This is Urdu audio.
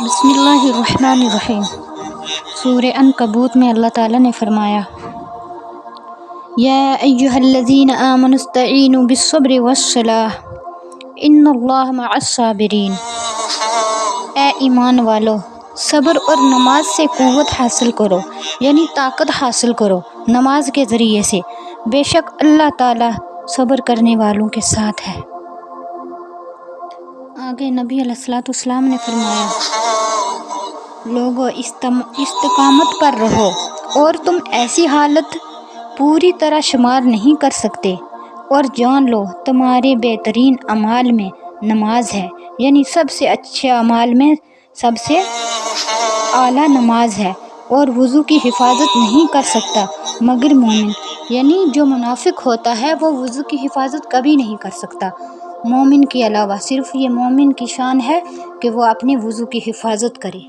بسم اللہ الرحمن الرحیم۔ سورہ عنکبوت میں اللہ تعالیٰ نے فرمایا، یا ایھا الذین آمنوا استعینوا بالصبر والصلاۃ ان اللہ مع الصابرین۔ اے ایمان والو، صبر اور نماز سے قوت حاصل کرو، یعنی طاقت حاصل کرو نماز کے ذریعے سے، بے شک اللہ تعالیٰ صبر کرنے والوں کے ساتھ ہے۔ آگے نبی علیہ الصلوۃ والسلام نے فرمایا، لوگو استقامت پر رہو اور تم ایسی حالت پوری طرح شمار نہیں کر سکتے، اور جان لو تمہارے بہترین اعمال میں نماز ہے، یعنی سب سے اچھے اعمال میں سب سے اعلیٰ نماز ہے، اور وضو کی حفاظت نہیں کر سکتا مگر مومن، یعنی جو منافق ہوتا ہے وہ وضو کی حفاظت کبھی نہیں کر سکتا مومن کے علاوہ۔ صرف یہ مومن کی شان ہے کہ وہ اپنے وضو کی حفاظت کرے۔